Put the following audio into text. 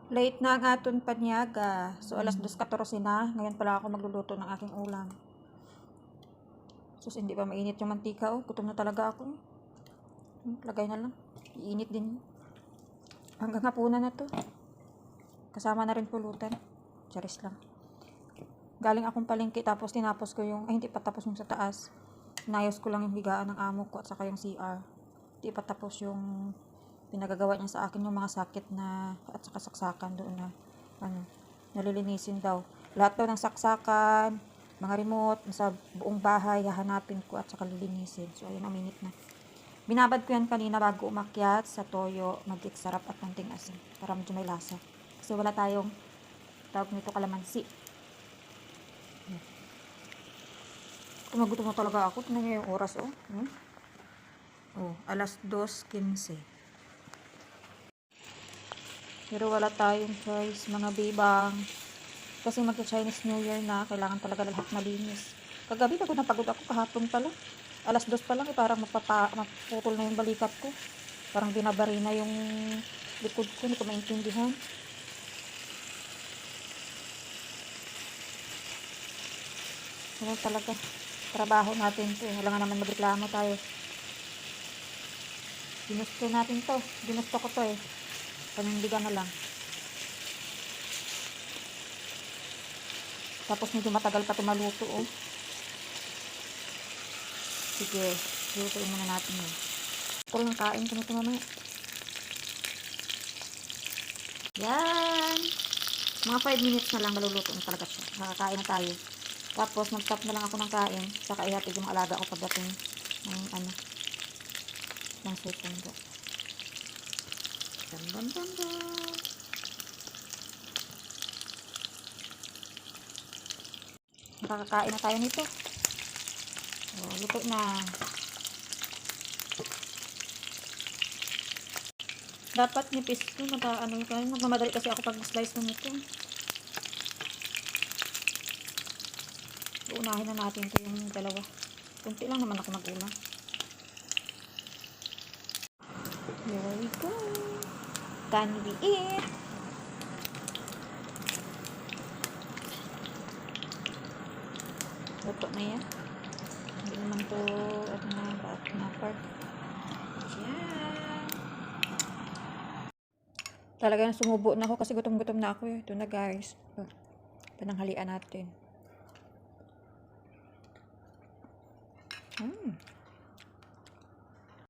Late na ang aton panyaga. So, alas 2:14 na. Ngayon pala ako magluluto ng aking ulam. Sus, hindi pa mainit yung mantika. Oh, gutom na talaga ako. Lagay na lang. Iinit din. Hanggang hapunan na to. Kasama na rin pulutan. Charis lang. Galing akong palengke tapos tinapos ko yung, hindi pa tapos yung sa taas. Inayos ko lang yung higaan ng amo ko at saka yung CR. Hindi pa tapos yung pinagagawa niya sa akin yung mga sakit na at saka saksakan doon na nalilinisin daw. Lahat daw ng saksakan, mga remote sa buong bahay hahanapin ko at saka lilinisin. So ayun, uminit na. Binabad ko yan kanina bago umakyat sa toyo, magic sarap at konting asin para medyo may lasa. Kasi wala tayong tawag nito kalamansi. Gutom na talaga ako. Tingnan niyo yung oras, oh. Oh, alas 2:15. Pero wala tayong choice, mga bibang. Kasi magka-Chinese New Year na, kailangan talaga lahat malinis. Kagabi pagod na pagod ako, kahapon pala. Alas 2 pa lang, parang maputol na yung balikat ko. Parang binabari na yung likod ko, hindi ko maintindihan. Ano talaga, trabaho natin to. Wala nga naman magreklamo tayo. Ginusto natin to. Ginusto ko to eh. Panindigan na lang. Tapos medyo matagal pa tumaluto, oh. Sige, lutuin muna natin yun. Ito lang kain ko nito mamaya. Yan. Mga 5 minutes na lang maluluto na talaga siya. Nakakain na tayo. Tapos mag-stop na lang ako ng kain. Saka ihatid yung alaga ko pagdating ng segundo. Dam dam dam dam. Nakakain na tayo nito. Oh, luto na. Dapat nipis ko, magmamadali kasi ako pag slice na nito. Uunahin na natin ito yung dalawa. Kunti lang naman ako mag-ulam. Here we go. Can we eat? Luto na yan. Hindi naman to part. Yan. Talagang sumubo na ako kasi gutom-gutom na ako eh. Ito na guys. Pananghalian natin.